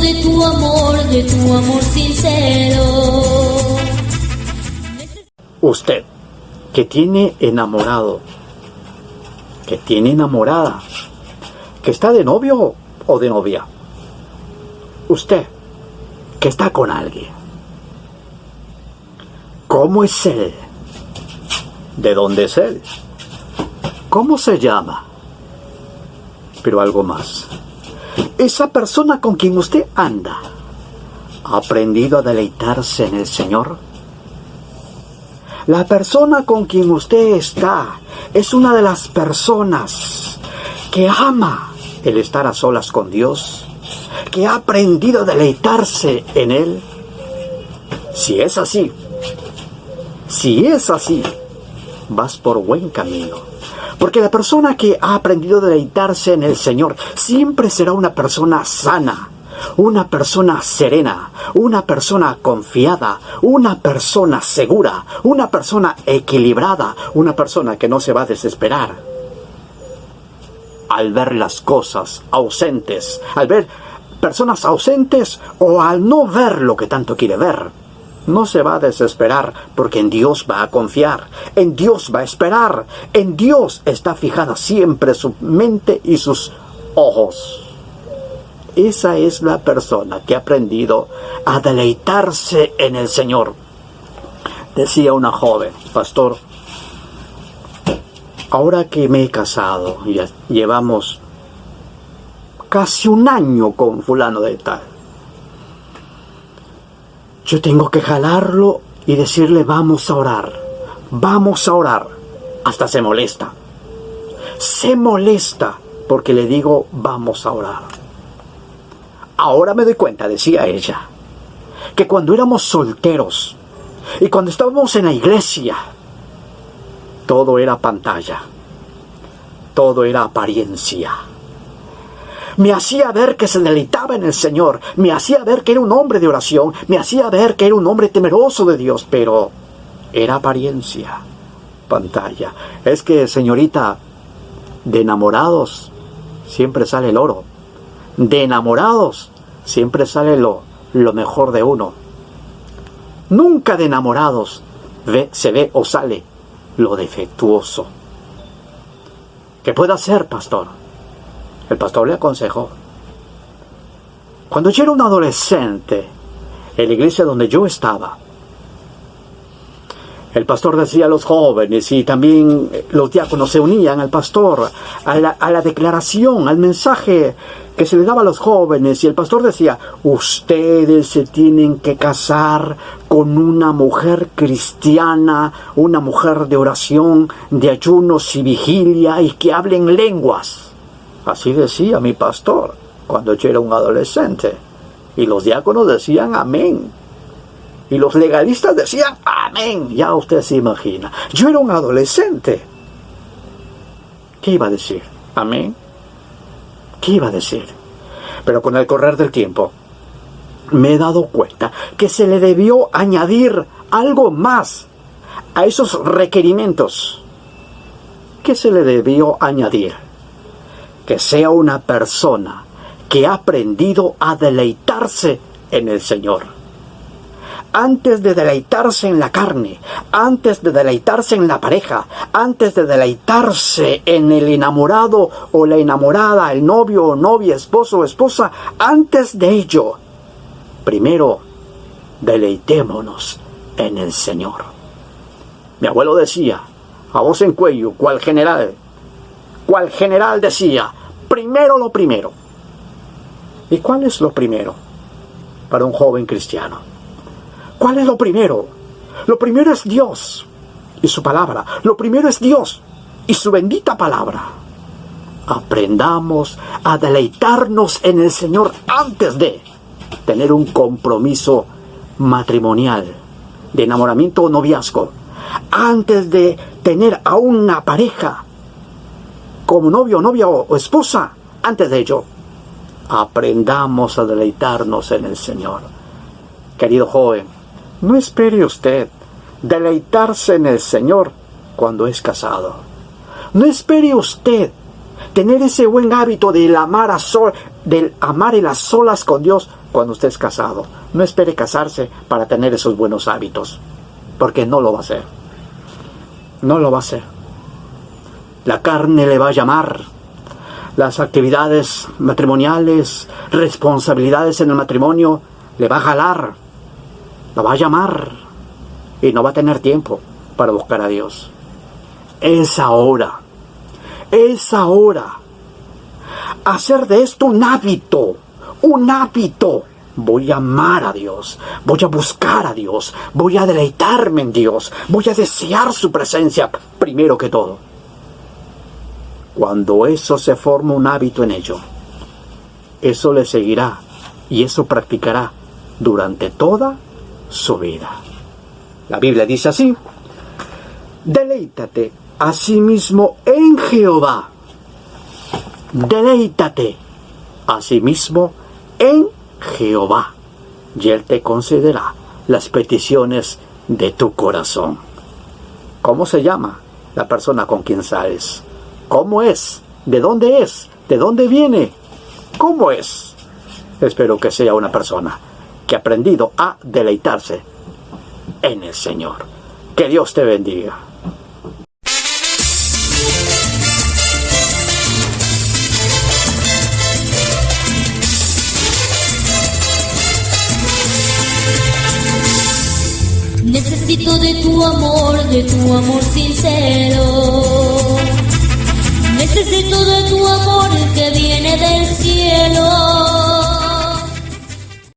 de tu amor sincero. Usted, que tiene enamorado, que tiene enamorada, que está de novio o de novia. Usted, que está con alguien. ¿Cómo es él? ¿De dónde es él? ¿Cómo se llama? Pero algo más. Esa persona con quien usted anda, ¿ha aprendido a deleitarse en el Señor? La persona con quien usted está es una de las personas que ama el estar a solas con Dios, que ha aprendido a deleitarse en Él. Si es así, vas por buen camino. Porque la persona que ha aprendido a deleitarse en el Señor siempre será una persona sana, una persona serena, una persona confiada, una persona segura, una persona equilibrada, una persona que no se va a desesperar al ver las cosas ausentes, al ver personas ausentes o al no ver lo que tanto quiere ver. No se va a desesperar porque en Dios va a confiar, en Dios va a esperar, en Dios está fijada siempre su mente y sus ojos. Esa es la persona que ha aprendido a deleitarse en el Señor. Decía una joven: pastor, ahora que me he casado, ya llevamos casi un año con fulano de tal, yo tengo que jalarlo y decirle vamos a orar, hasta se molesta porque le digo vamos a orar. Ahora me doy cuenta, decía ella, que cuando éramos solteros y cuando estábamos en la iglesia, todo era pantalla, todo era apariencia. Me hacía ver que se deleitaba en el Señor, me hacía ver que era un hombre de oración, me hacía ver que era un hombre temeroso de Dios, pero era apariencia, pantalla. Es que, señorita, de enamorados siempre sale el oro, de enamorados siempre sale lo mejor de uno. Nunca de enamorados se ve o sale lo defectuoso. ¿Qué puede hacer, pastor? El pastor le aconsejó. Cuando yo era un adolescente, en la iglesia donde yo estaba, el pastor decía a los jóvenes y también los diáconos se unían al pastor, a la declaración, al mensaje que se le daba a los jóvenes, y el pastor decía: ustedes se tienen que casar con una mujer cristiana, una mujer de oración, de ayunos y vigilia, y que hablen lenguas. Así decía mi pastor cuando yo era un adolescente. Y los diáconos decían amén. Y los legalistas decían amén. Ya usted se imagina. Yo era un adolescente. ¿Qué iba a decir? ¿Amén? ¿Qué iba a decir? Pero con el correr del tiempo me he dado cuenta que se le debió añadir algo más a esos requerimientos. ¿Qué se le debió añadir? Que sea una persona que ha aprendido a deleitarse en el Señor. Antes de deleitarse en la carne, antes de deleitarse en la pareja, antes de deleitarse en el enamorado o la enamorada, el novio o novia, esposo o esposa, antes de ello, primero deleitémonos en el Señor. Mi abuelo decía, a voz en cuello, cual general decía: primero lo primero. ¿Y cuál es lo primero para un joven cristiano? ¿Cuál es lo primero? Lo primero es Dios y su palabra. Lo primero es Dios y su bendita palabra. Aprendamos a deleitarnos en el Señor antes de tener un compromiso matrimonial, de enamoramiento o noviazgo. Antes de tener a una pareja como novio, novia o esposa, antes de ello, aprendamos a deleitarnos en el Señor. Querido joven, no espere usted deleitarse en el Señor cuando es casado. No espere usted tener ese buen hábito de amar del amar en las solas con Dios cuando usted es casado. No espere casarse para tener esos buenos hábitos, porque no lo va a hacer. No lo va a hacer. La carne le va a llamar. Las actividades matrimoniales, responsabilidades en el matrimonio, le va a jalar, lo va a llamar y no va a tener tiempo para buscar a Dios. Es ahora hacer de esto un hábito. Voy a amar a Dios, voy a buscar a Dios, voy a deleitarme en Dios, voy a desear su presencia primero que todo. Cuando eso se forma un hábito en ello, eso le seguirá y eso practicará durante toda su vida. La Biblia dice así: deleítate asimismo en Jehová. Deleítate asimismo en Jehová, y Él te concederá las peticiones de tu corazón. ¿Cómo se llama la persona con quien sales? ¿Cómo es? ¿De dónde es? ¿De dónde viene? ¿Cómo es? Espero que sea una persona que ha aprendido a deleitarse en el Señor. Que Dios te bendiga. Necesito de tu amor sincero. Necesito de tu amor que viene del cielo.